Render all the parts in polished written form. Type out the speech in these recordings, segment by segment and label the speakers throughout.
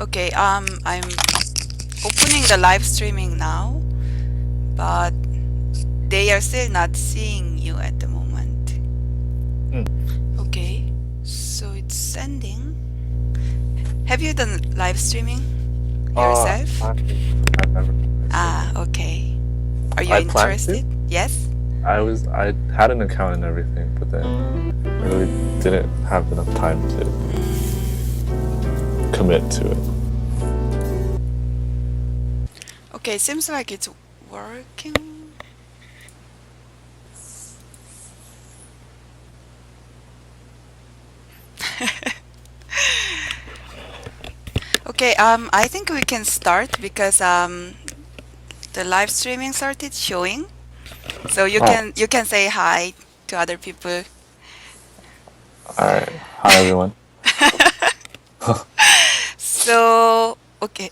Speaker 1: Okay, I'm opening the live streaming now, but they are still not seeing you at the moment.
Speaker 2: Mm.
Speaker 1: Okay, so it's sending. Have you done live streaming
Speaker 2: Uh,
Speaker 1: yourself?
Speaker 2: I, I've never streamed
Speaker 1: Ah,
Speaker 2: it.
Speaker 1: okay. Are you
Speaker 2: I planned to.
Speaker 1: interested? Yes?
Speaker 2: I had an account and everything, but then I really didn't have enough time to commit to it.
Speaker 1: Okay, seems like it's working. Okay, I think we can start because the live streaming started showing. So you
Speaker 2: Oh,
Speaker 1: can say hi to other people.
Speaker 2: all right. Hi, everyone.
Speaker 1: So, okay,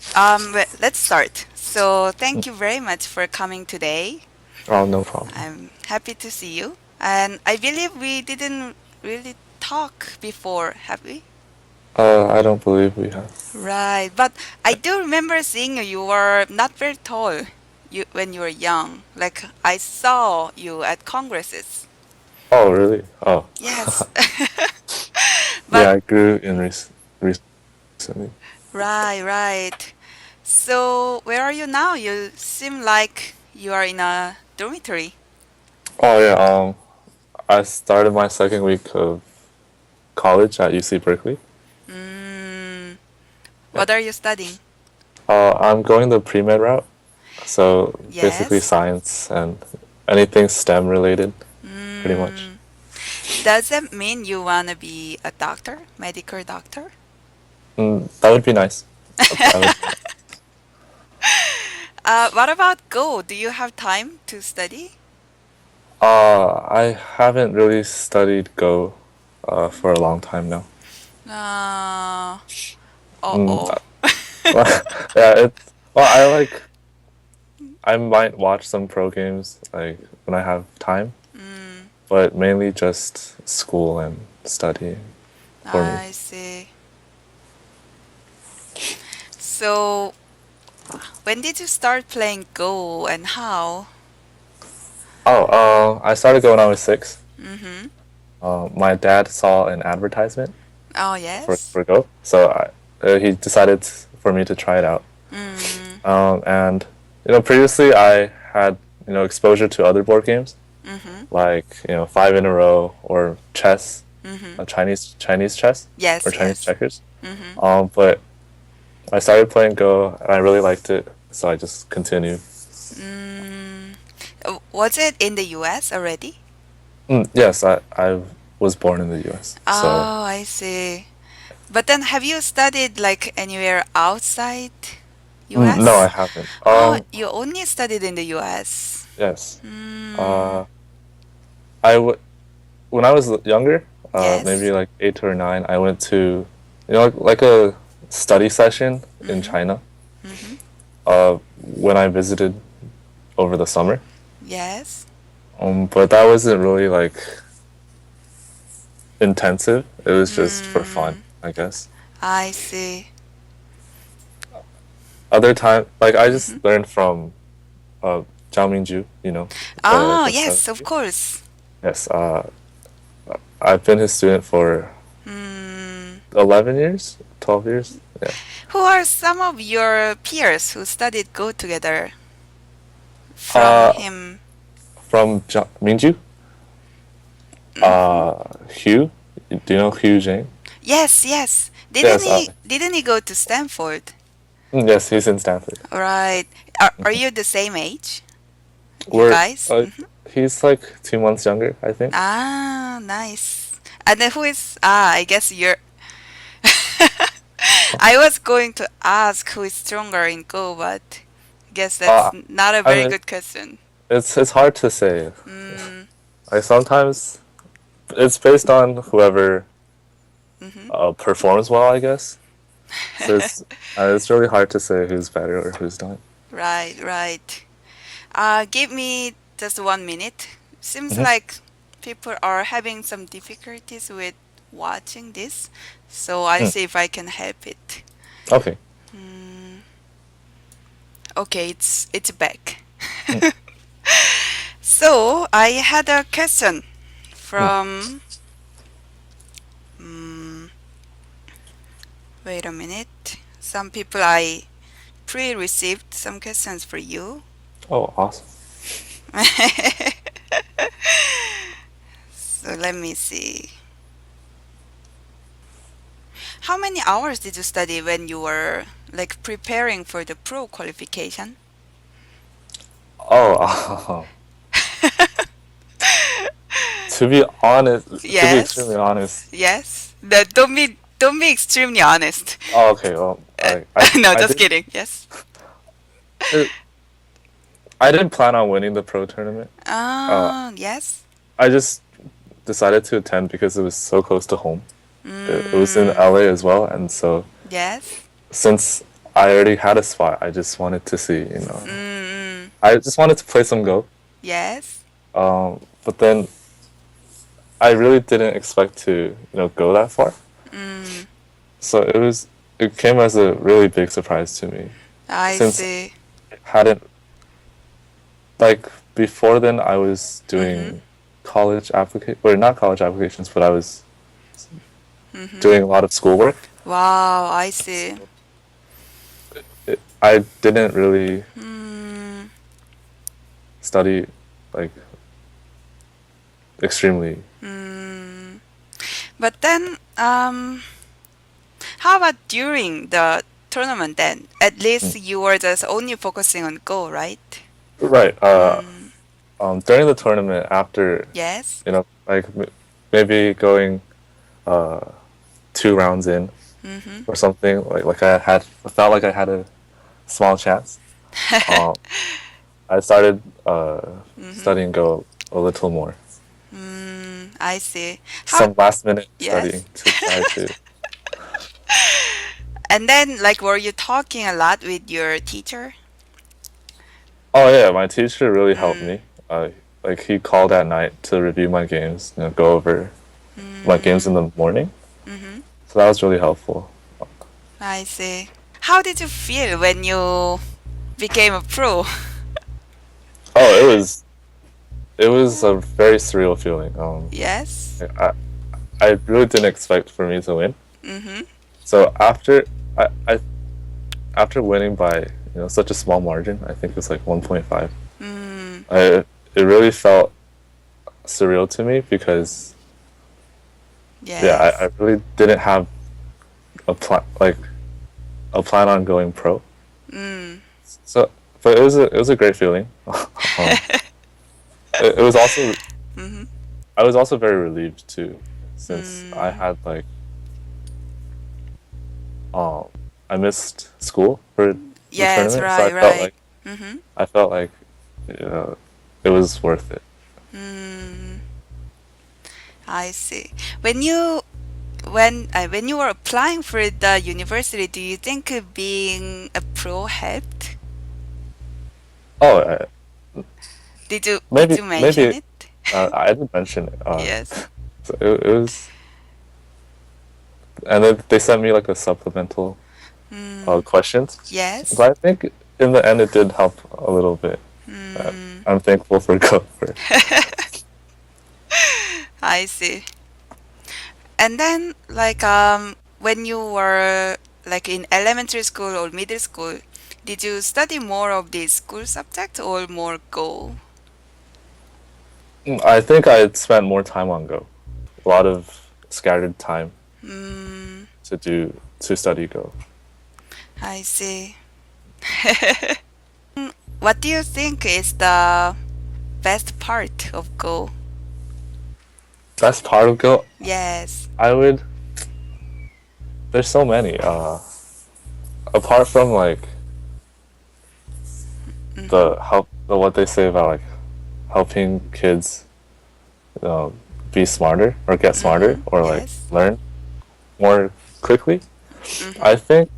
Speaker 1: let's start. So, thank you very much for coming today.
Speaker 2: Oh, no problem.
Speaker 1: I'm happy to see you. And I believe we didn't really talk before, have we?
Speaker 2: I don't believe we have.
Speaker 1: Right, but I do remember seeing you. You were not very tall when you were young. Like I saw you at congresses.
Speaker 2: Oh, really? Oh,
Speaker 1: Yes.
Speaker 2: yeah.
Speaker 1: But
Speaker 2: I grew in recently.
Speaker 1: right, right. So, where are you now? You seem like you are in a dormitory.
Speaker 2: Oh, yeah. I started my second week of college at UC Berkeley.
Speaker 1: Mm,
Speaker 2: Yeah.
Speaker 1: what are you studying?
Speaker 2: I'm going the pre-med route, so basically
Speaker 1: Yes.
Speaker 2: science and anything STEM related, pretty much.
Speaker 1: Mm, does that mean you want to be a doctor, medical doctor?
Speaker 2: That would be nice. That would be nice.
Speaker 1: What about Go? Do you have time to study?
Speaker 2: I haven't really studied Go for a long time now.
Speaker 1: Uh,
Speaker 2: Mm,
Speaker 1: uh-oh.
Speaker 2: yeah, I might watch some pro games like when I have time,
Speaker 1: Mm,
Speaker 2: but mainly just school and studying for me.
Speaker 1: I see. So, when did you start playing Go and how?
Speaker 2: Oh, I started Go when I was 6.
Speaker 1: Mm-hmm.
Speaker 2: My dad saw an advertisement
Speaker 1: Oh, yes?
Speaker 2: for Go, so he decided for me to try it out.
Speaker 1: Mm,
Speaker 2: And previously I had exposure to other board games
Speaker 1: mm-hmm.
Speaker 2: like Five in a Row or chess,
Speaker 1: Mm-hmm.
Speaker 2: Chinese chess or
Speaker 1: Yes,
Speaker 2: Chinese
Speaker 1: yes.
Speaker 2: checkers.
Speaker 1: Mm-hmm.
Speaker 2: But I started playing Go and I really liked it, so I just continued.
Speaker 1: Mm, was it in the US already?
Speaker 2: Yes, I was born in the U.S., so
Speaker 1: Oh, I see. But then have you studied like anywhere outside
Speaker 2: no, I
Speaker 1: US?
Speaker 2: haven't.
Speaker 1: Oh, you only studied in the US.
Speaker 2: Yes.
Speaker 1: Mm,
Speaker 2: Uh, I w- when I was younger, maybe
Speaker 1: yes.
Speaker 2: like 8 or 9, I went to, like a study session in
Speaker 1: Mm-hmm.
Speaker 2: China.
Speaker 1: Mm-hmm.
Speaker 2: When I visited over the summer.
Speaker 1: Yes.
Speaker 2: But that wasn't really like intensive. It was just for fun,
Speaker 1: Mm,
Speaker 2: I guess.
Speaker 1: I see.
Speaker 2: Other time, like I
Speaker 1: Mm-hmm.
Speaker 2: just learned from Zhao Mingju,
Speaker 1: Oh,
Speaker 2: the
Speaker 1: yes, of
Speaker 2: seventh.
Speaker 1: course.
Speaker 2: Yes, I've been his student for
Speaker 1: Mm.
Speaker 2: 11 years, 12 years. Yeah.
Speaker 1: Who are some of your peers who studied Go together from
Speaker 2: Uh,
Speaker 1: him?
Speaker 2: from Mingju,
Speaker 1: Mm-hmm.
Speaker 2: Hugh. Do you know Hugh Zhang?
Speaker 1: Yes, yes. Didn't
Speaker 2: Yes.
Speaker 1: he didn't he go to Stanford?
Speaker 2: Yes, he's in Stanford.
Speaker 1: Right. Are you the same age? You
Speaker 2: We're
Speaker 1: guys? Mm-hmm.
Speaker 2: he's like 2 months younger, I think.
Speaker 1: Ah, nice. And then who is I guess you're I was going to ask who is stronger in Go, but I guess that's
Speaker 2: Uh,
Speaker 1: not a
Speaker 2: I
Speaker 1: very
Speaker 2: mean,
Speaker 1: good question.
Speaker 2: it's hard to say.
Speaker 1: Mm,
Speaker 2: Like sometimes it's based on whoever
Speaker 1: mm-hmm.
Speaker 2: performs well, I guess. So it's really hard to say who's better or who's not.
Speaker 1: Right, right. Give me just 1 minute. Seems
Speaker 2: Hmm.
Speaker 1: like people are having some difficulties with watching this, so I'll
Speaker 2: Mm.
Speaker 1: see if I can help it.
Speaker 2: Okay.
Speaker 1: Okay, it's back.
Speaker 2: Mm,
Speaker 1: So I had a question
Speaker 2: mm.
Speaker 1: from. mm Wait a minute. Some people I pre-received some questions for you.
Speaker 2: Oh, awesome.
Speaker 1: So let me see. How many hours did you study when you were like preparing for the pro qualification?
Speaker 2: Oh, to be honest, to be extremely
Speaker 1: Yes.
Speaker 2: honest.
Speaker 1: Yes. Don't be extremely honest.
Speaker 2: Oh, okay. Well,
Speaker 1: Uh,
Speaker 2: I
Speaker 1: no,
Speaker 2: I
Speaker 1: just
Speaker 2: did.
Speaker 1: kidding. Yes.
Speaker 2: It, I didn't plan on winning the pro tournament. Uh,
Speaker 1: Yes.
Speaker 2: I just decided to attend because it was so close to home. It was in
Speaker 1: Mm,
Speaker 2: LA as well, and so
Speaker 1: yes.
Speaker 2: since I already had a spot, I just wanted to see.
Speaker 1: Mm,
Speaker 2: I just wanted to play some Go.
Speaker 1: yes.
Speaker 2: But then I really didn't expect to, go that far.
Speaker 1: Mm,
Speaker 2: So it came as a really big surprise to me,
Speaker 1: I
Speaker 2: since
Speaker 1: see.
Speaker 2: I hadn't like before then I was
Speaker 1: Mm-hmm.
Speaker 2: doing college application or not college applications, but I was
Speaker 1: Mm-hmm.
Speaker 2: doing a lot of schoolwork.
Speaker 1: Wow, I see.
Speaker 2: So I didn't really
Speaker 1: Mm,
Speaker 2: study like extremely.
Speaker 1: mm. But then, how about during the tournament then? At least
Speaker 2: Mm.
Speaker 1: you were just only focusing on Go, right?
Speaker 2: Right.
Speaker 1: Mm,
Speaker 2: During the tournament, after
Speaker 1: yes.
Speaker 2: like maybe going uh 2 rounds in
Speaker 1: Mm-hmm.
Speaker 2: or something, I felt like I had a small chance. Um, I started
Speaker 1: Mm-hmm.
Speaker 2: studying Go a little more.
Speaker 1: I see. How,
Speaker 2: Some last minute
Speaker 1: yes.
Speaker 2: studying to try to.
Speaker 1: And then, like, were you talking a lot with your teacher?
Speaker 2: Oh yeah, my teacher really helped
Speaker 1: Mm,
Speaker 2: me. Like he called at night to review my games, go over my games in
Speaker 1: mm,
Speaker 2: the morning.
Speaker 1: mm-hmm.
Speaker 2: So that was really helpful.
Speaker 1: I see. How did you feel when you became a pro?
Speaker 2: Oh, it was a very surreal feeling.
Speaker 1: Yes.
Speaker 2: I I really didn't expect for me to win.
Speaker 1: Mm-hmm.
Speaker 2: So after winning by such a small margin, I think it's like 1.5.
Speaker 1: Mm,
Speaker 2: It really felt surreal to me because yeah, I
Speaker 1: yes.
Speaker 2: really didn't have a plan on going pro.
Speaker 1: Mm.
Speaker 2: So, but it was a great feeling. um, it was also
Speaker 1: Mm-hmm.
Speaker 2: I was also very relieved too, since I
Speaker 1: Mm.
Speaker 2: had um I missed school for the
Speaker 1: Yes,
Speaker 2: tournament, so
Speaker 1: right, right. Mm-hmm.
Speaker 2: I felt like uh, it was worth it.
Speaker 1: Mm. I see. When you when you were applying for the university, do you think being a pro helped?
Speaker 2: Oh,
Speaker 1: Did
Speaker 2: maybe
Speaker 1: you mention
Speaker 2: maybe
Speaker 1: it?
Speaker 2: I did mention it.
Speaker 1: Yes.
Speaker 2: So it was, and then they sent me like a supplemental
Speaker 1: Mm.
Speaker 2: questions.
Speaker 1: Yes.
Speaker 2: But I think in the end it did help a little bit.
Speaker 1: Mm.
Speaker 2: I'm thankful for Gopher.
Speaker 1: I see. And then, like, when you were like in elementary school or middle school, did you study more of the school subject or more Go?
Speaker 2: I think I spent more time on Go. A lot of scattered time
Speaker 1: Mm,
Speaker 2: to study Go.
Speaker 1: I see. What do you think is the best part of Go?
Speaker 2: Best part of Go,
Speaker 1: Yes.
Speaker 2: I would. There's so many. Apart from like
Speaker 1: Mm-hmm.
Speaker 2: what they say about like helping kids be smarter or get smarter
Speaker 1: Mm-hmm.
Speaker 2: or like
Speaker 1: Yes.
Speaker 2: learn more quickly.
Speaker 1: Mm-hmm.
Speaker 2: I think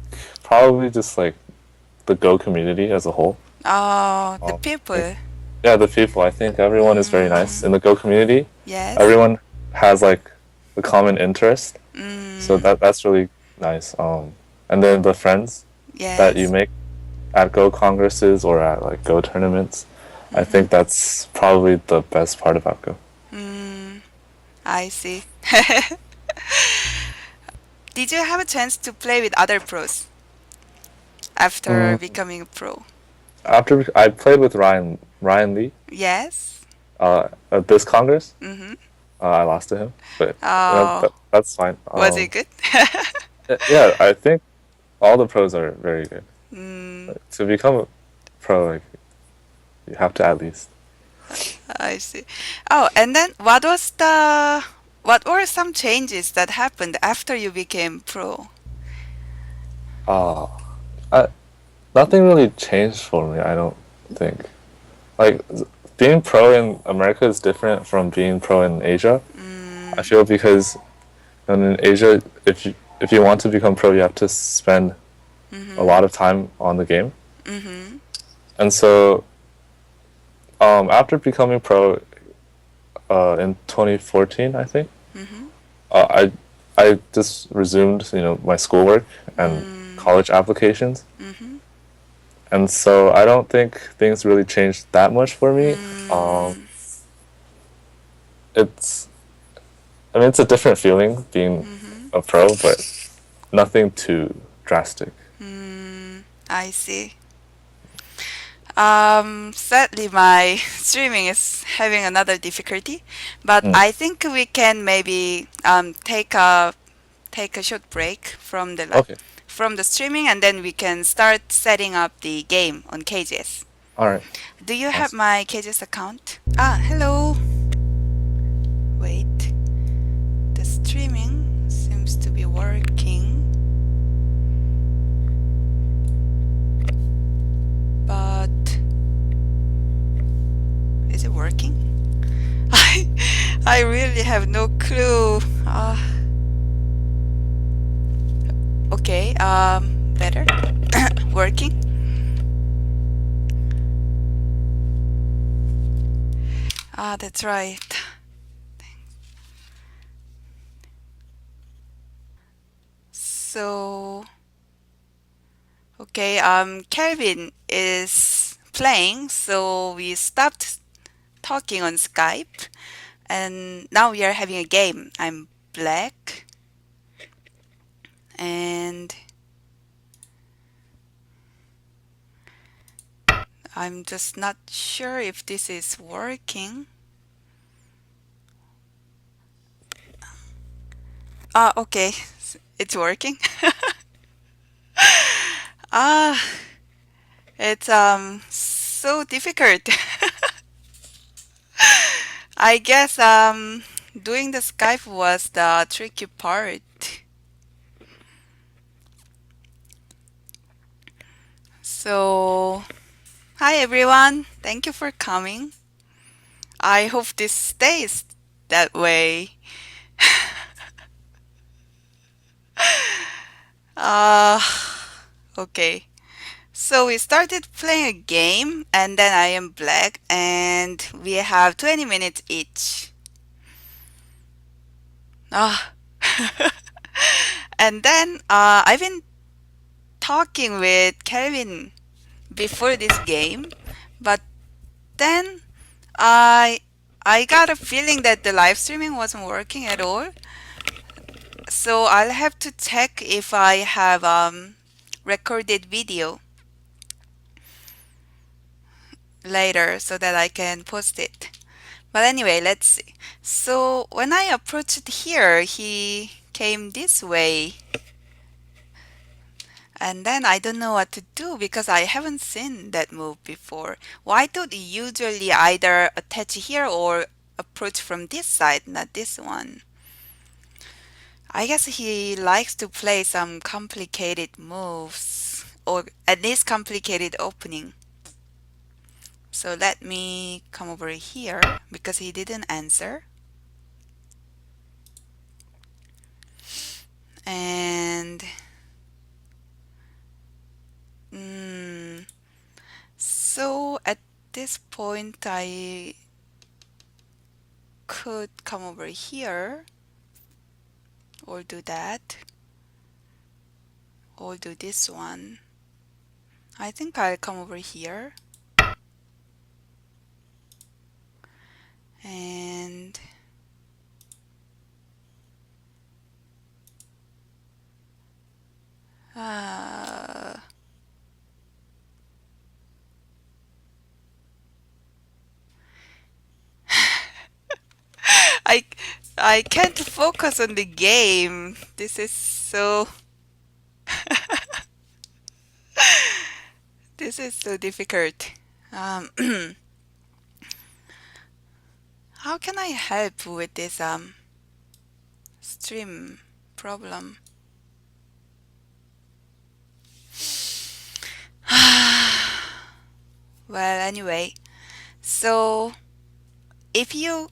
Speaker 2: probably just like the Go community as a whole.
Speaker 1: Oh, the
Speaker 2: Like,
Speaker 1: people.
Speaker 2: yeah, the people. I think everyone is very nice
Speaker 1: Mm,
Speaker 2: in the Go community.
Speaker 1: yes.
Speaker 2: Everyone has like a common interest, so
Speaker 1: Mm,
Speaker 2: that's really nice. And then the friends that you
Speaker 1: yes.
Speaker 2: make at Go congresses or at like Go tournaments. I
Speaker 1: Mm-hmm.
Speaker 2: think that's probably the best part about Go.
Speaker 1: Mm, I see. Did you have a chance to play with other pros after
Speaker 2: Mm,
Speaker 1: becoming a pro?
Speaker 2: after I played with Ryan Lee
Speaker 1: Yes.
Speaker 2: at this congress,
Speaker 1: Mm-hmm.
Speaker 2: I lost to him, but
Speaker 1: Oh,
Speaker 2: that's fine.
Speaker 1: was it good?
Speaker 2: Yeah, I think all the pros are very good.
Speaker 1: Mm,
Speaker 2: To become a pro, like you have to at least.
Speaker 1: I see. Oh, and then what were some changes that happened after you became pro?
Speaker 2: Uh, I, nothing really changed for me. I don't think. Like being pro in America is different from being pro in Asia. I
Speaker 1: Mm,
Speaker 2: feel because in Asia, if you want to become pro, you have to spend a
Speaker 1: mm-hmm.
Speaker 2: lot of time on the game.
Speaker 1: Mm-hmm.
Speaker 2: And so after becoming pro in 2014, I think
Speaker 1: Mm-hmm.
Speaker 2: I just resumed my schoolwork and
Speaker 1: Mm,
Speaker 2: college applications.
Speaker 1: mm-hmm.
Speaker 2: And so I don't think things really changed that much for me.
Speaker 1: Mm,
Speaker 2: It's I mean it's a different feeling being
Speaker 1: mm-hmm.
Speaker 2: a pro, but nothing too drastic.
Speaker 1: I see. Sadly, my streaming is having another difficulty, but
Speaker 2: Mm.
Speaker 1: I think we can maybe take a short break from
Speaker 2: Okay.
Speaker 1: from the streaming, and then we can start setting up the game on Cages.
Speaker 2: All right.
Speaker 1: Do you have
Speaker 2: Awesome.
Speaker 1: my Cages account? Ah, hello. Wait, the streaming seems to be working, but is it working? I I really have no clue. Okay, better. Working. Ah, that's right. So, okay, Kelvin is playing, so we stopped talking on Skype, and now we are having a game. I'm black, and I'm just not sure if this is working. Ah, okay, it's working. Ah, it's so difficult. I guess doing the Skype was the tricky part. So, hi everyone. Thank you for coming. I hope this stays that way. Uh, okay. So we started playing a game, and then I am black, and we have 20 minutes each. Ah. And then I've been talking with Kelvin before this game, but then I I got a feeling that the live streaming wasn't working at all. So I'll have to check if I have recorded video later so that I can post it. But anyway, let's see. So when I approached here, he came this way. And then I don't know what to do because I haven't seen that move before. Why don't you usually either attach here or approach from this side, not this one? I guess he likes to play some complicated moves or at least complicated opening. So let me come over here because he didn't answer. And mm, so at this point I could come over here or do that or do this one. I think I'll come over here and uh, I I can't focus on the game. This is so difficult. Um, how can I help with this stream problem? Well, anyway, so if you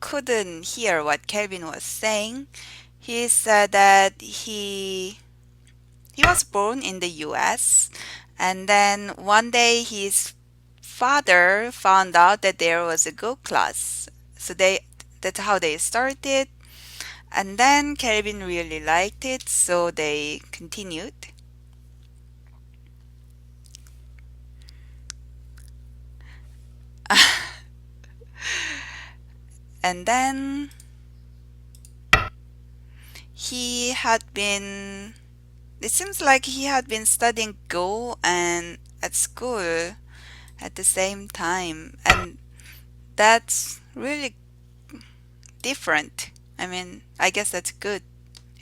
Speaker 1: couldn't hear what Kelvin was saying, he said that he was born in the US, and then one day his father found out that there was a Go class. So that's how they started, and then Kelvin really liked it, so they continued. And then he had been it seems like he had been studying Go and at school at the same time, and that's really different. I mean, I guess that's good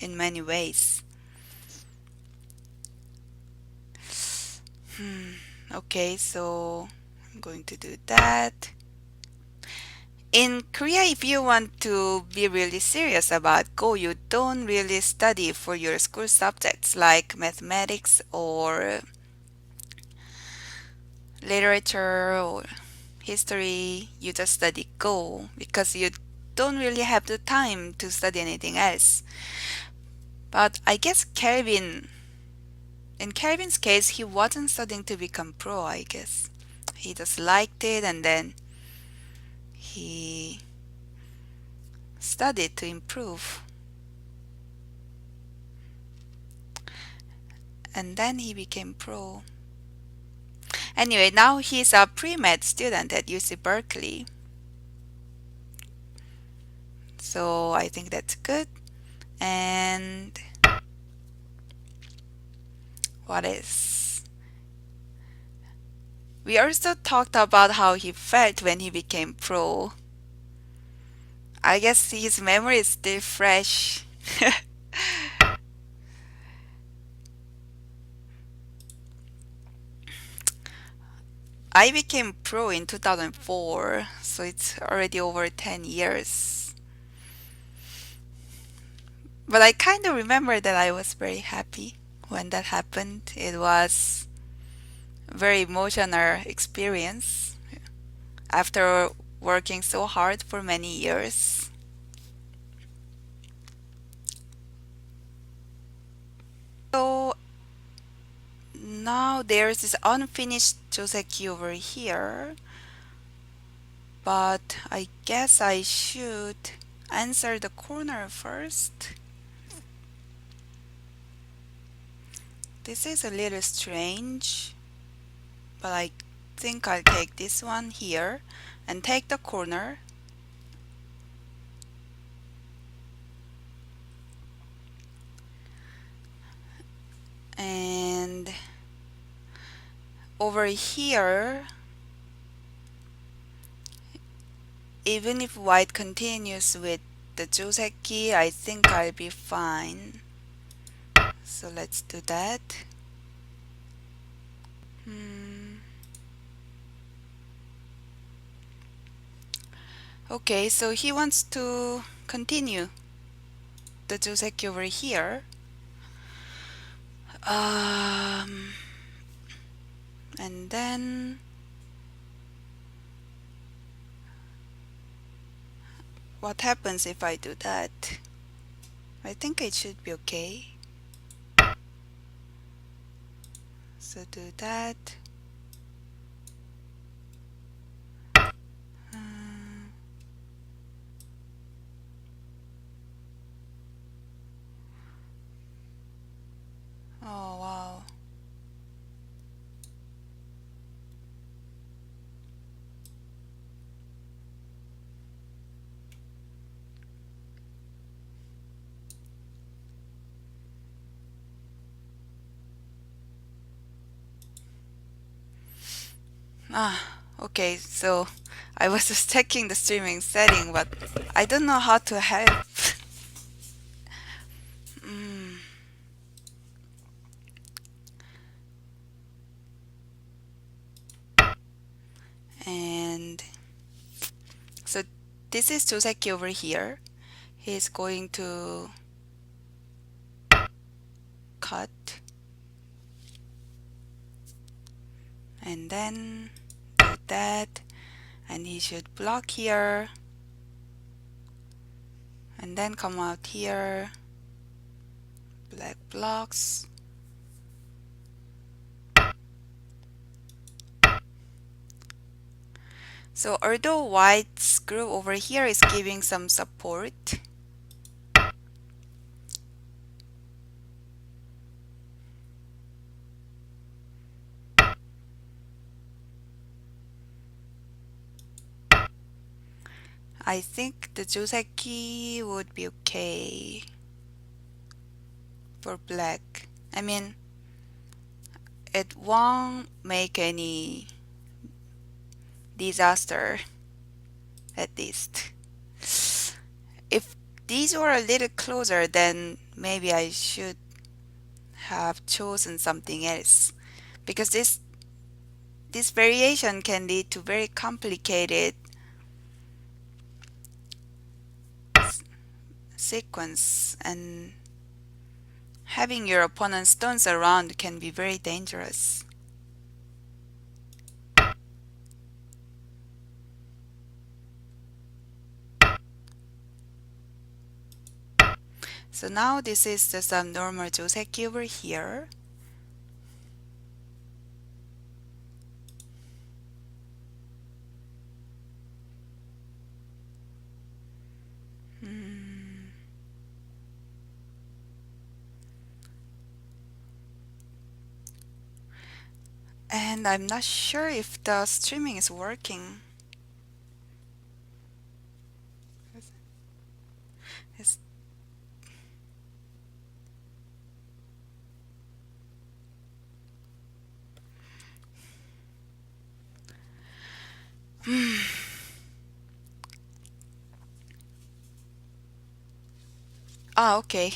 Speaker 1: in many ways. Hmm. Okay, so I'm going to do that. In Korea, if you want to be really serious about Go, you don't really study for your school subjects like mathematics or literature or history. You just study Go because you don't really have the time to study anything else. But I guess in Kelvin's case, he wasn't studying to become pro, I guess. He just liked it and then he studied to improve. And then he became pro. Anyway, now he's a pre-med student at UC Berkeley. So I think that's good. And what is? We also talked about how he felt when he became pro. I guess his memory is still fresh. I became pro in 2004, so it's already over 10 years. But I kind of remember that I was very happy when that happened. It was a very emotional experience after working so hard for many years. So now there's this unfinished joseki over here, but I guess I should answer the corner first. This is a little strange, but I think I'll take this one here and take the corner. And over here, even if white continues with the joseki, I think I'll be fine. So let's do that. Hmm. Okay, so he wants to continue the joseki over here. Um, and then what happens if I do that? I think it should be okay. So do that. Uh, oh wow. Okay, so I was just checking the streaming setting, but I don't know how to help. Mm, and so this is Joseki over here. He's going to cut and then do that, and he should block here and then come out here, black blocks. So although white's group over here is giving some support, I think the Joseki would be okay for black. I mean, it won't make any disaster, at least. If these were a little closer, then maybe I should have chosen something else. Because this variation can lead to very complicated sequence, and having your opponent's stones around can be very dangerous. So now this is just a normal Joseki over here. Hmm. And I'm not sure if the streaming is working. It's, okay.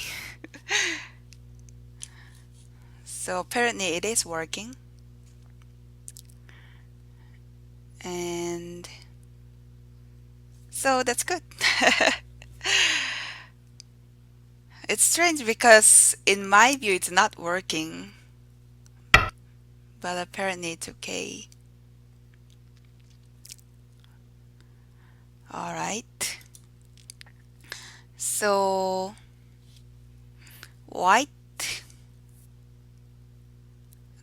Speaker 1: So apparently it is working. And so that's good. It's strange because in my view it's not working, but apparently it's okay. Alright. So white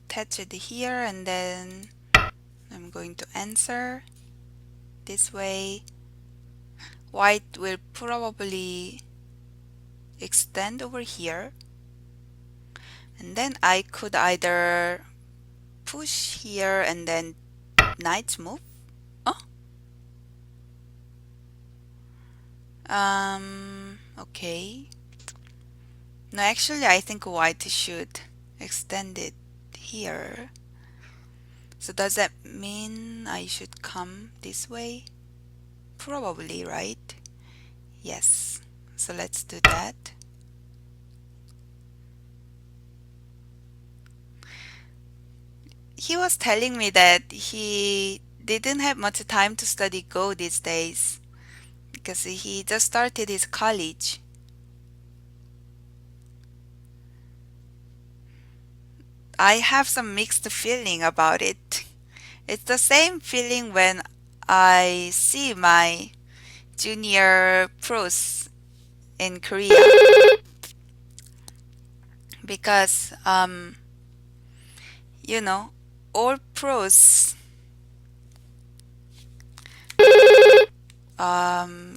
Speaker 1: attach it here, and then I'm going to answer this way. White will probably extend over here, and then I could either push here and then knight move. Oh, okay. No, actually, I think white should extend it here. So does that mean I should come this way? Probably, right? Yes. So let's do that. He was telling me that he didn't have much time to study Go these days because he just started his college. I have some mixed feeling about it. It's the same feeling when I see my junior pros in Korea because you know, all pros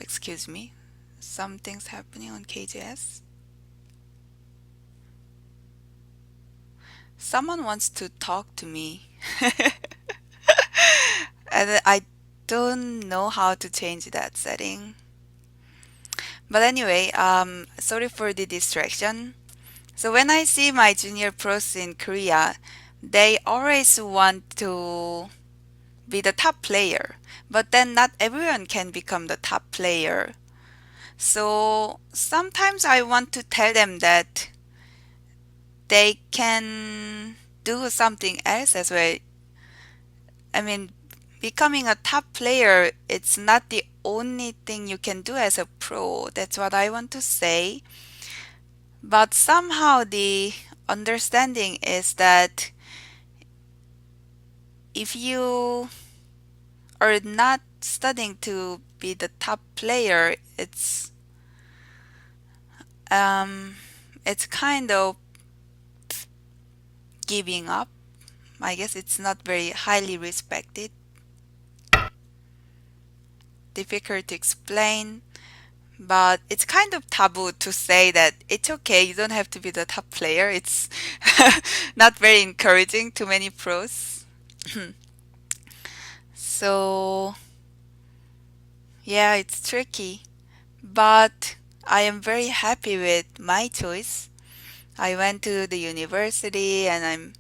Speaker 1: excuse me, something's happening on KJS. Someone wants to talk to me. And I don't know how to change that setting. But anyway, sorry for the distraction. So when I see my junior pros in Korea, they always want to be the top player. But then not everyone can become the top player. So sometimes I want to tell them that they can do something else as well. I mean, becoming a top player, it's not the only thing you can do as a pro. That's what I want to say. But somehow the understanding is that if you are not studying to be the top player, um it's kind of giving up. I guess it's not very highly respected, difficult to explain, but it's kind of taboo to say that it's okay, you don't have to be the top player. It's not very encouraging to many pros. So, yeah, it's tricky, but I am very happy with my choice. I went to the university and I'm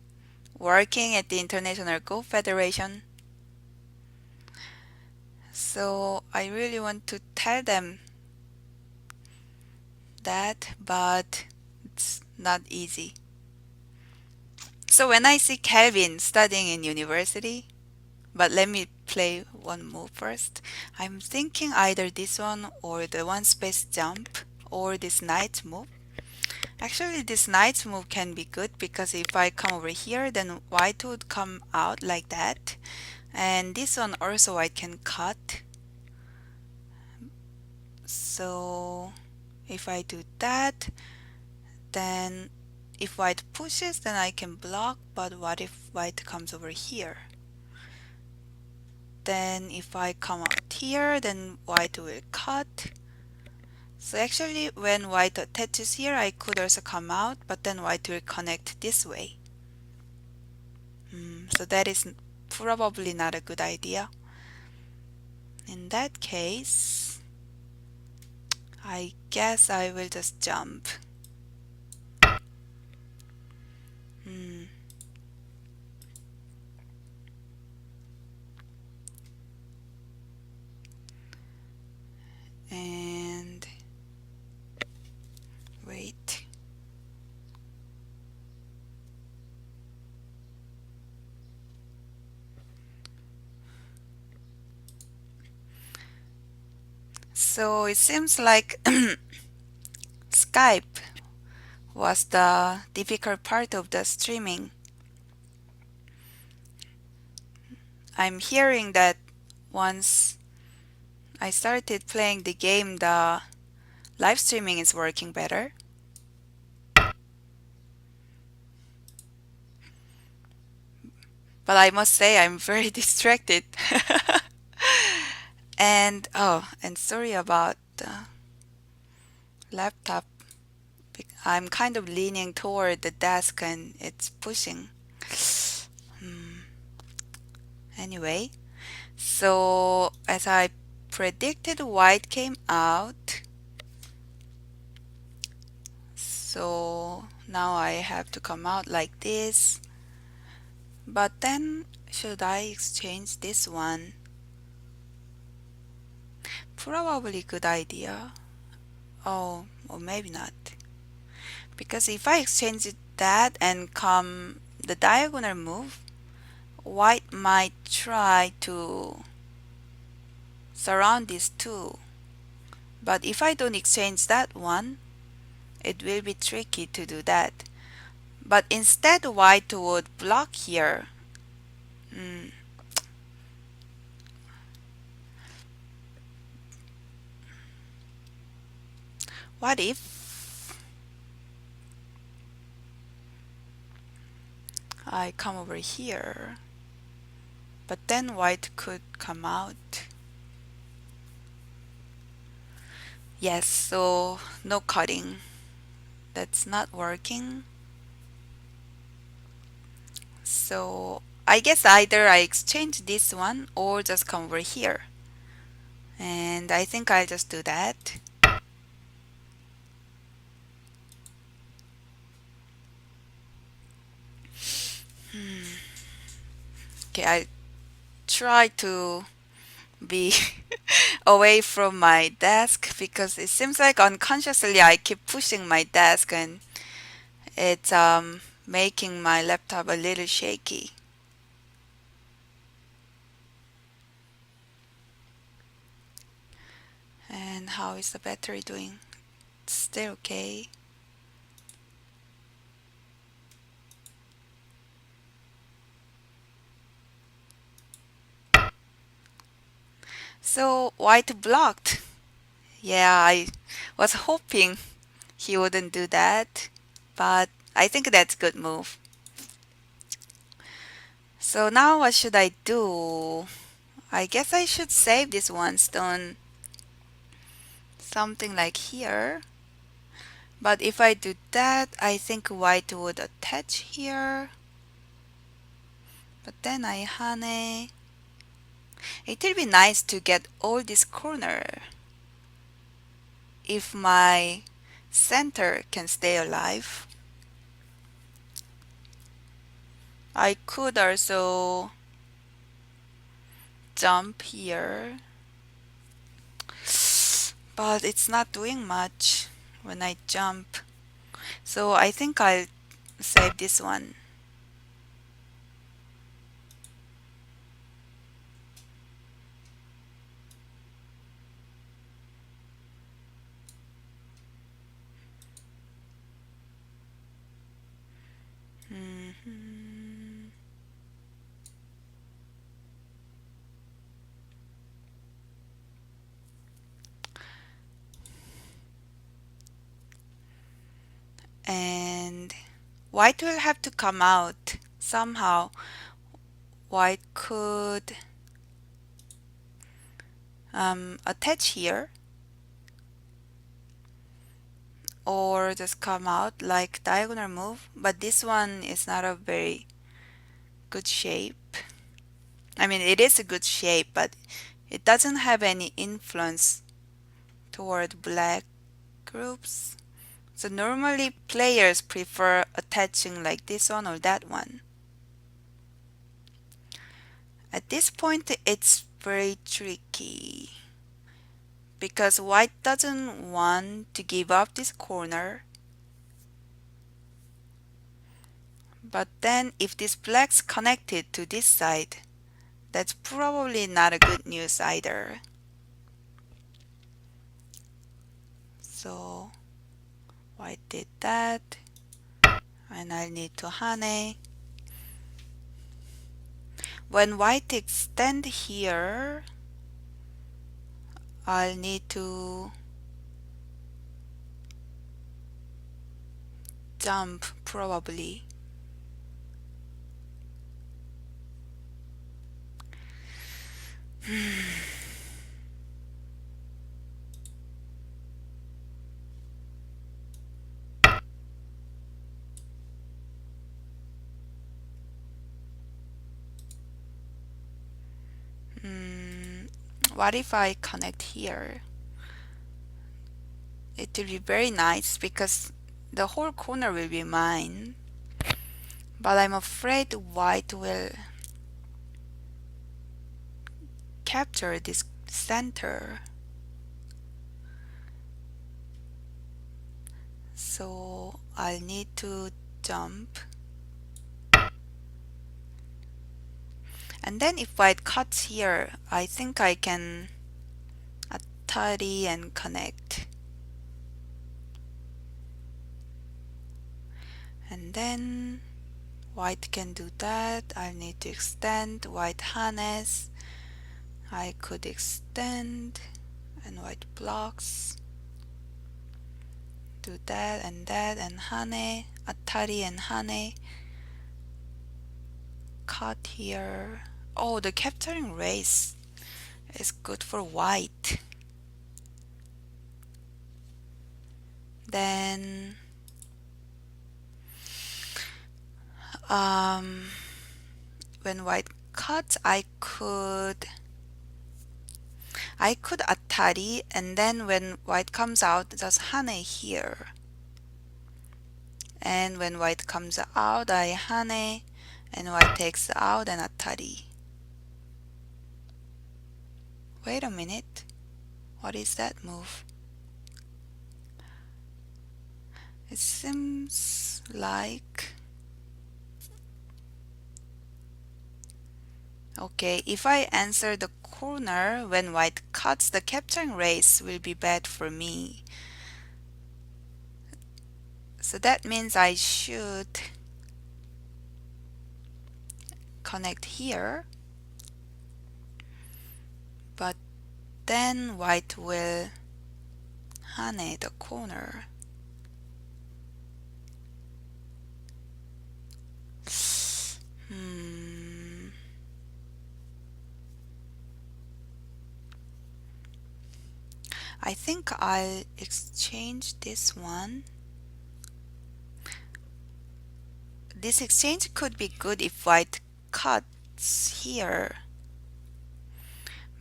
Speaker 1: working at the International Golf Federation. So I really want to tell them that, but it's not easy. So when I see Calvin studying in university, but let me play one move first. I'm thinking either this one or the one space jump or this knight move. Actually, this knight move can be good because if I come over here, then white would come out like that. And this one also white can cut. So if I do that, then if white pushes, then I can block. But what if white comes over here? Then if I come out here, then white will cut. So actually when white attaches here, I could also come out, but then white will connect this way. So that is probably not a good idea. In that case, I guess I will just jump. Hmm. And wait. So it seems like Skype was the difficult part of the streaming. I'm hearing that once I started playing the game, the live streaming is working better. But I must say, I'm very distracted. And oh, and sorry about the laptop. I'm kind of leaning toward the desk and it's pushing. Anyway, so as I predicted, white came out. So now I have to come out like this. But then, should I exchange this one? Probably good idea. Oh, or maybe not. Because if I exchange that and come the diagonal move, white might try to surround these two. But if I don't exchange that one, it will be tricky to do that. But instead, white would block here. Mm, what if I come over here? But then white could come out. Yes, so no cutting. That's not working. So I guess either I exchange this one or just come over here. And I think I'll just do that. Okay, I'll try to be away from my desk because it seems like unconsciously I keep pushing my desk and it's making my laptop a little shaky. And how is the battery doing? Still okay. So white blocked. Yeah, I was hoping he wouldn't do that, but I think that's good move. So now what should I do? I guess I should save this one stone something like here. But if I do that, I think white would attach here. But then I honey. It will be nice to get all this corner if my center can stay alive. I could also jump here, but it's not doing much when I jump. So I think I'll save this one. Mhm. And white will have to come out somehow. White could attach here or just come out like diagonal move, but this one is not a very good shape. I mean, it is a good shape, but it doesn't have any influence toward black groups. So normally players prefer attaching like this one or that one. At this point, it's very tricky because white doesn't want to give up this corner. But then if this black's connected to this side, that's probably not a good news either. So white did that, and I need to honey. When white extend here, I'll need to jump probably. Hmm, what if I connect here? It will be very nice because the whole corner will be mine. But I'm afraid white will capture this center. So I'll need to jump. And then if white cuts here, I think I can tidy and connect. And then white can do that. I need to extend white harness. I could extend and white blocks. Do that and honey. Atari and honey. Cut here. Oh, the capturing race is good for white. Then when white cuts, I could atari, and then when white comes out, just hane here. And when white comes out, I hane, and white takes out and atari. Wait a minute. What is that move? It seems like... Okay, if I answer the corner when white cuts, the capturing race will be bad for me. So that means I should connect here, but then white will hane the corner. Hmm. I think I'll exchange this one. This exchange could be good if white cuts here,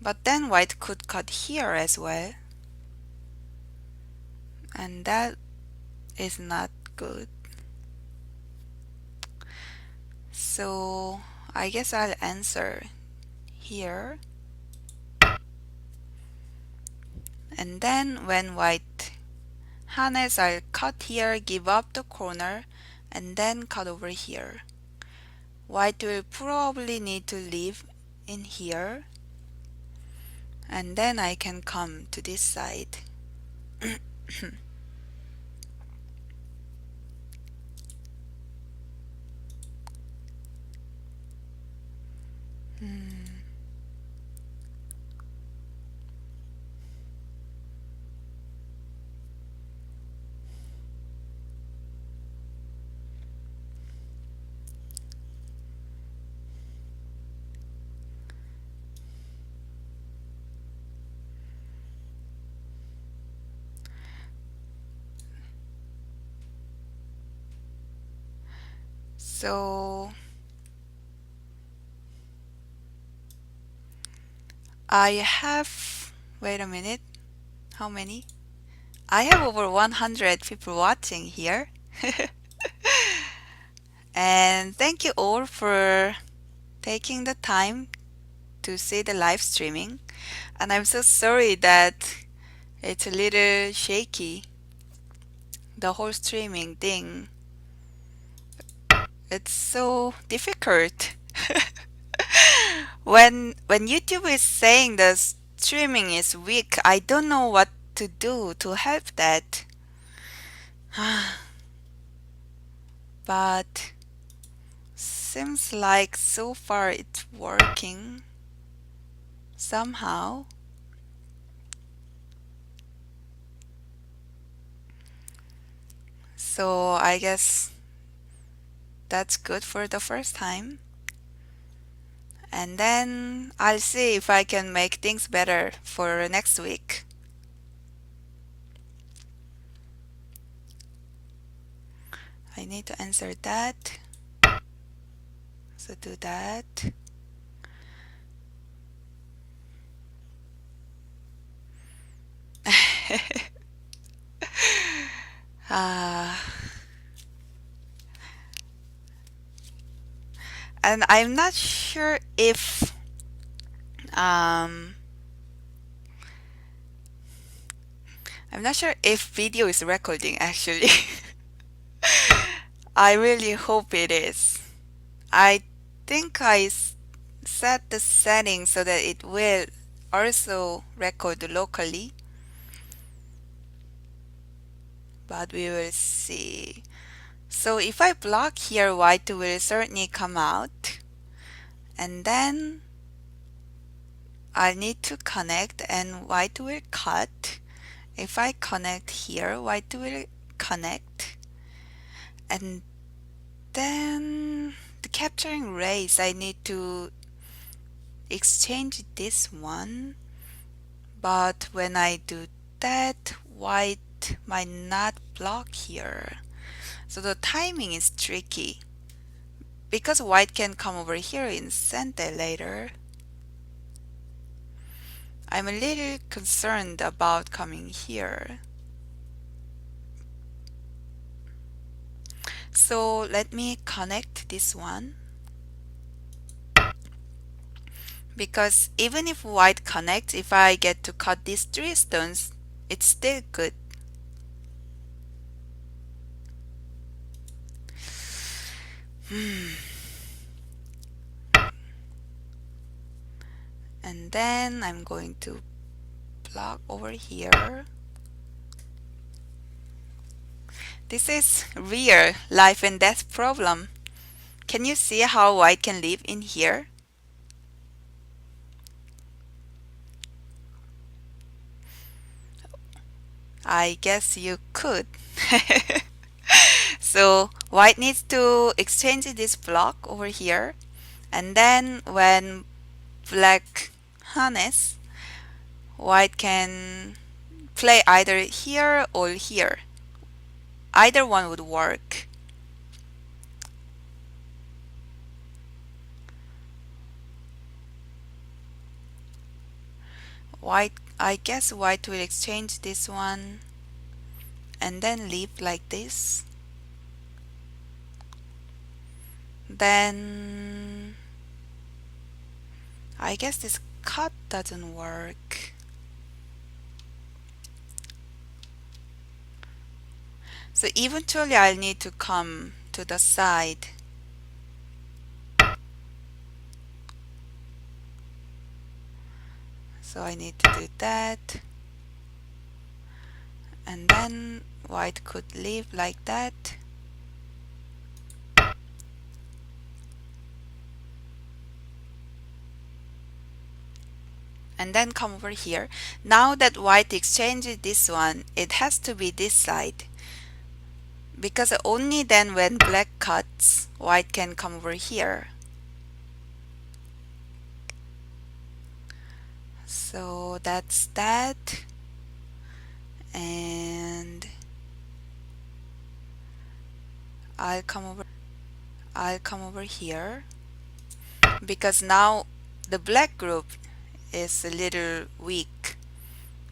Speaker 1: but then white could cut here as well, and that is not good. So I guess I'll answer here, and then when white hanes, I'll cut here, give up the corner, and then cut over here. White will probably need to leave in here, and then I can come to this side. So I have, wait a minute, how many? I have over 100 people watching here. And thank you all for taking the time to see the live streaming. And I'm so sorry that it's a little shaky, the whole streaming thing. It's so difficult. When YouTube is saying the streaming is weak, I don't know what to do to help that. But seems like so far it's working somehow. So I guess that's good for the first time. And then I'll see if I can make things better for next week. I need to answer that. So do that. uh, and um I'm not sure if video is recording actually. I really hope it is. I think set the settings so that it will also record locally, but we will see. So if I block here, white will certainly come out, and then I need to connect and white will cut. If I connect here, white will connect, and then the capturing race, I need to exchange this one, but when I do that, white might not block here. So the timing is tricky. Because white can come over here in center later, I'm a little concerned about coming here. So let me connect this one. Because even if white connects, if I get to cut these three stones, it's still good. And then I'm going to block over here. This is real life and death problem. Can you see how white can live in here? I guess you could. So white needs to exchange this block over here, and then when black harness, white can play either here or here. Either one would work. White, I guess white will exchange this one and then leave like this. Then I guess this cut doesn't work. So eventually I'll need to come to the side. So I need to do that. And then white could leave like that. And then come over here. Now that white exchanges this one, it has to be this side. Because only then when black cuts, white can come over here. So that's that. And I'll come over here because now the black group is a little weak,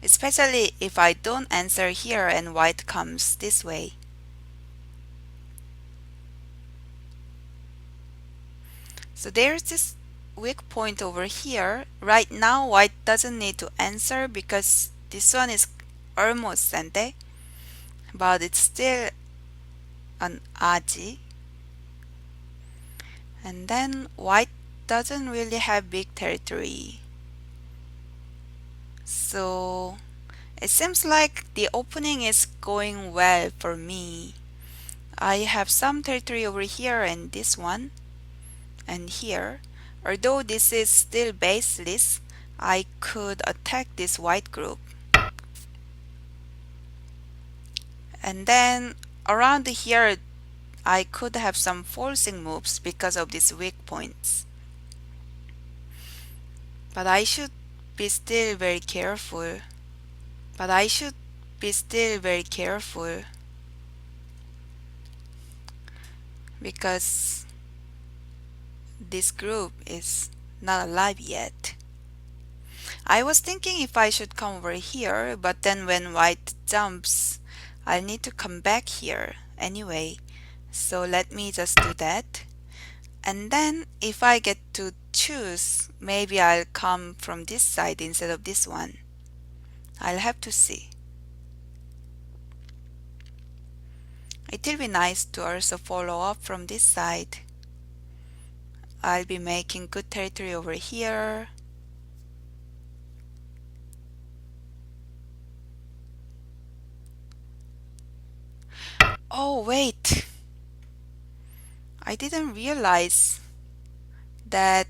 Speaker 1: especially if I don't answer here and white comes this way. So there's this weak point over here. Right now white doesn't need to answer because this one is almost sente, but it's still an aji. And then white doesn't really have big territory. So it seems like the opening is going well for me. I have some territory over here and this one and here. Although this is still baseless, I could attack this white group. And then around here I could have some forcing moves because of these weak points. But I should be still very careful. But I should be still very careful because this group is not alive yet. I was thinking if I should come over here, but then when white jumps, I'll need to come back here anyway. So let me just do that. And then if I get to choose, maybe I'll come from this side instead of this one. I'll have to see. It will be nice to also follow up from this side. I'll be making good territory over here. Oh, wait. I didn't realize that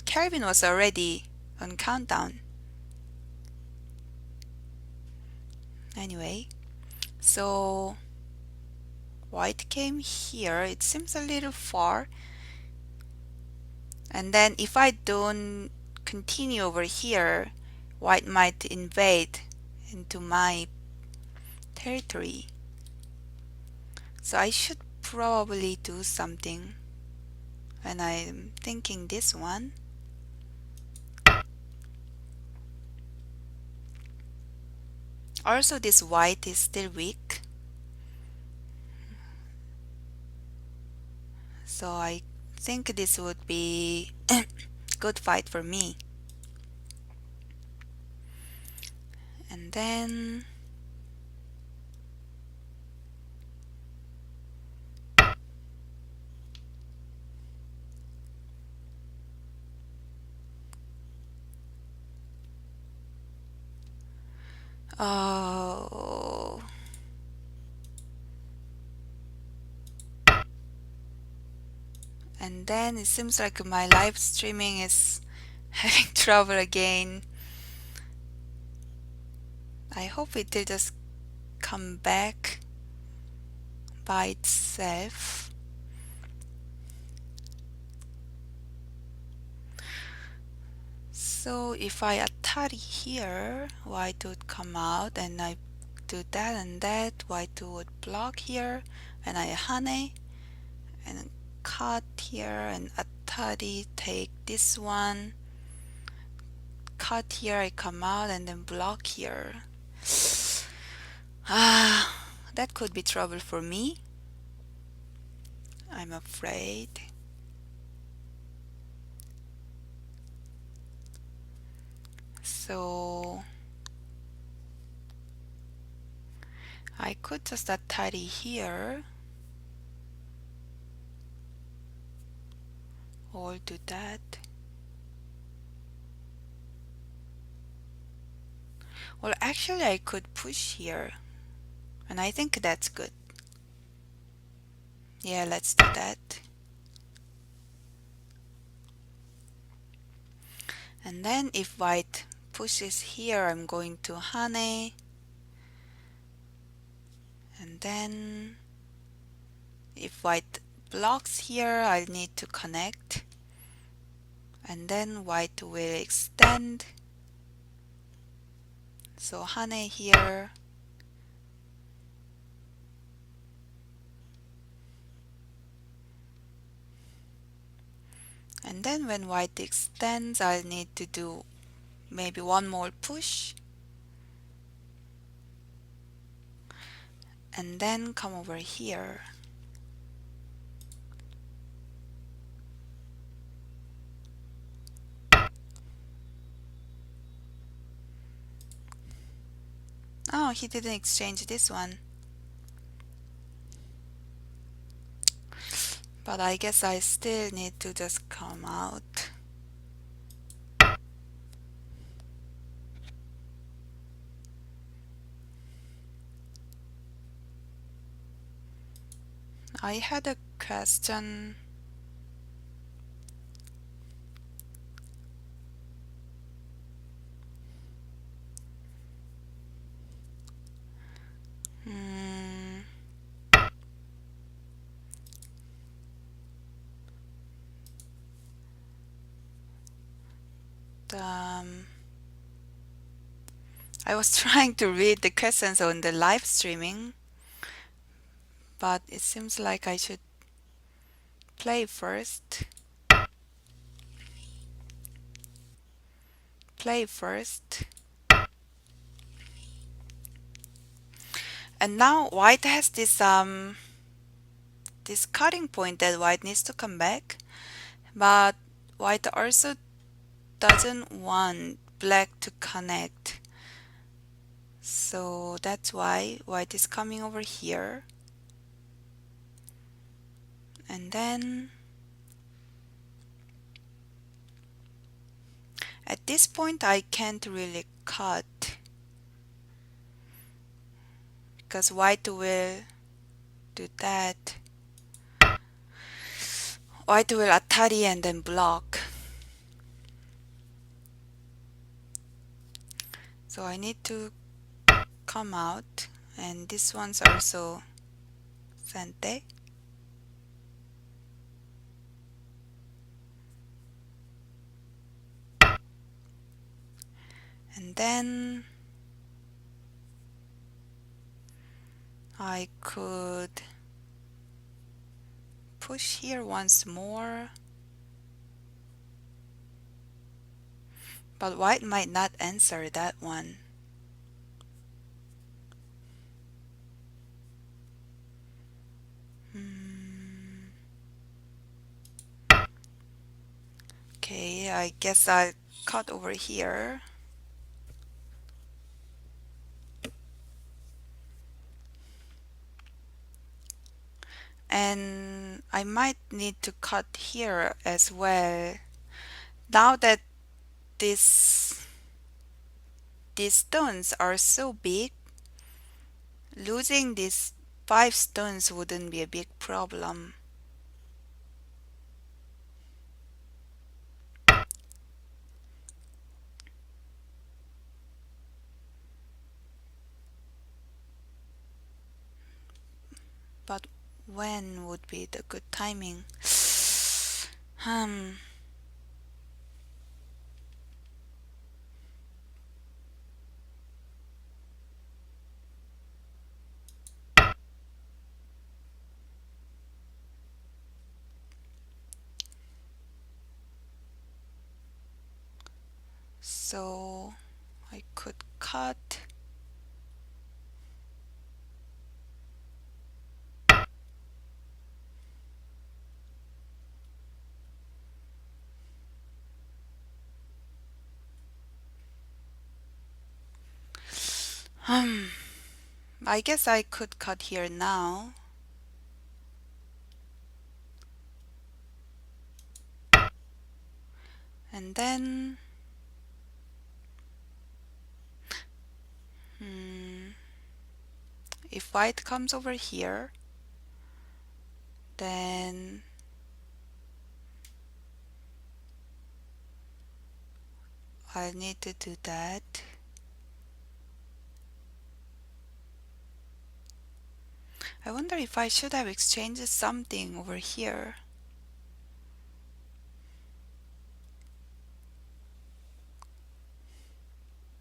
Speaker 1: Calvin was already on countdown. Anyway, so white came here. It seems a little far. And then if I don't continue over here, white might invade into my territory. So I should probably do something. And I'm thinking this one. Also, this white is still weak. So I think this would be good fight for me. And then oh, and then it seems like my live streaming is having trouble again. I hope it will just come back by itself. So if I Atari here, Y2 would come out, and I do that and that, Y2 would block here, and I Hane, and cut here, and Atari take this one, cut here, I come out, and then block here. Ah, that could be trouble for me, I'm afraid. So I could just Atari here, or do that. Well, actually, I could push here, and I think that's good. Yeah, let's do that. And then if white pushes here, I'm going to Hane, and then if white blocks here, I'll need to connect, and then white will extend. So Hane here, and then when white extends, I'll need to do maybe one more push, and then come over here. Oh, he didn't exchange this one. But I guess I still need to just come out. I had a question. Hmm, um, I was trying to read the questions on the live streaming, but it seems like I should play first. Play first. And now white has this cutting point that white needs to come back, but white also doesn't want black to connect. So that's why white is coming over here. And then at this point I can't really cut because white will do that. White will Atari and then block. So I need to come out, and this one's also Sente. And then I could push here once more, but white might not answer that one. Hmm. Okay, I guess I'll cut over here. And I might need to cut here as well. Now that this these stones are so big, losing these 5 stones wouldn't be a big problem. But when would be the good timing? Hmm. So I could cut. Hmm. I guess I could cut here now. And then, hmm, if white comes over here, then I'll need to do that. I wonder if I should have exchanged something over here.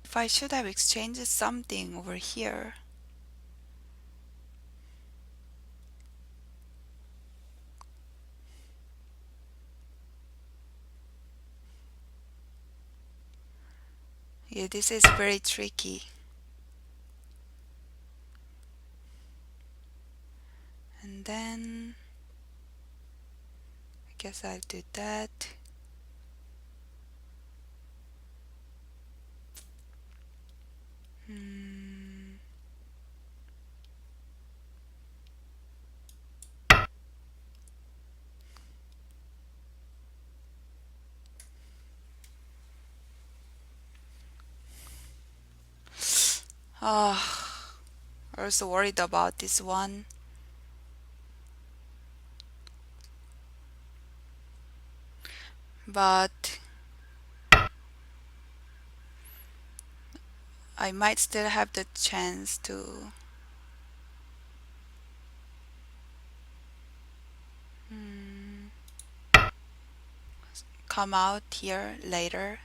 Speaker 1: If I should have exchanged something over here. Yeah, this is very tricky. And then I guess I'll do that. Hmm. Oh, I was so worried about this one. But I might still have the chance to hmm, come out here later.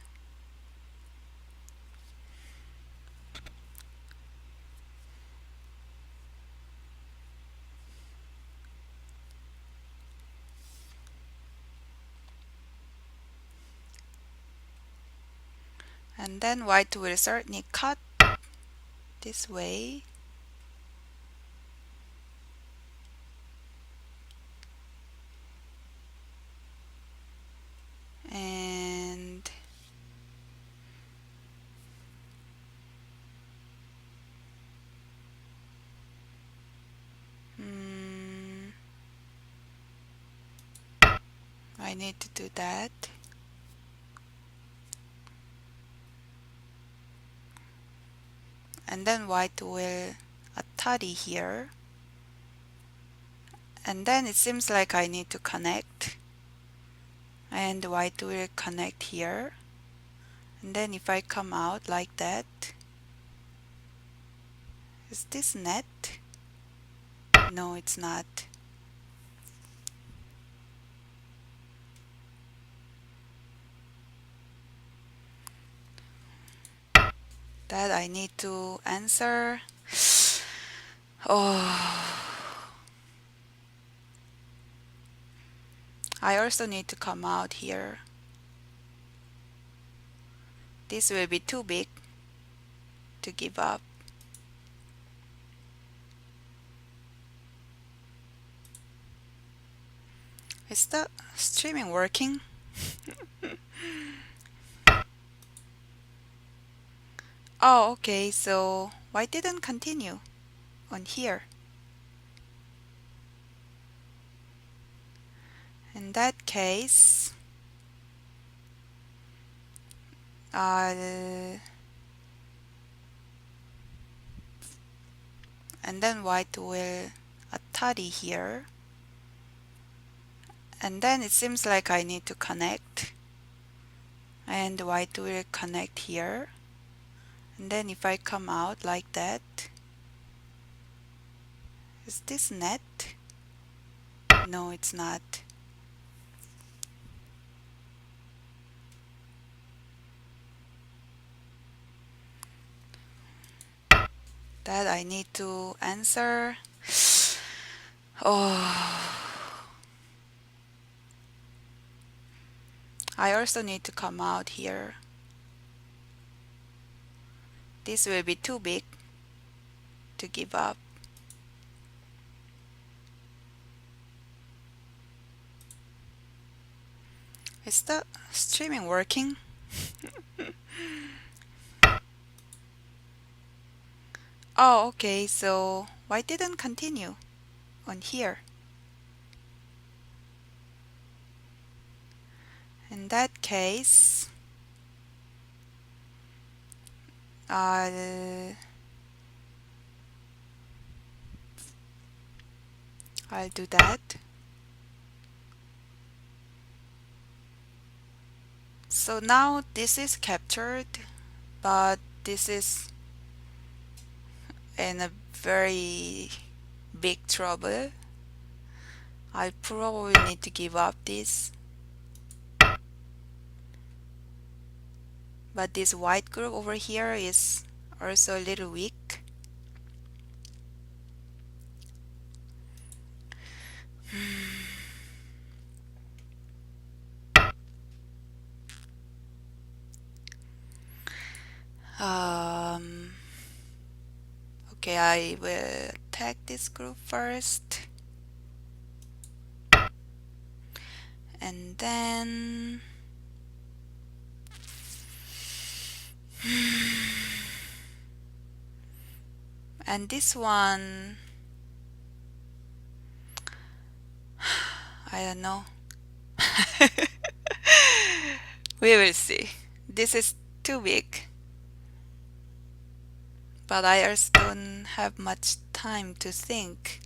Speaker 1: And then white will certainly cut this way. And hmm, I need to do that. And then white will atari here. And then it seems like I need to connect. And white will connect here. And then if I come out like that, is this net? No, it's not. That I need to answer. Oh, I also need to come out here. This will be too big to give up. Is the streaming working? Oh, okay, so why didn't continue on here? In that case, I'll and then white will tidy here, and then it seems like I need to connect, and white will connect here, and then if I come out like that, is this net? No, it's not. That I need to answer. Oh, I also need to come out here. This will be too big to give up. Is the streaming working? Oh, okay, so why didn't continue on here? In that case, I'll I'll do that. So now this is captured, but this is in a very big trouble. I probably need to give up this. But this white group over here is also a little weak. Um, okay, I will attack this group first. And then and this one, I don't know. We will see. This is too big, but I also don't have much time to think.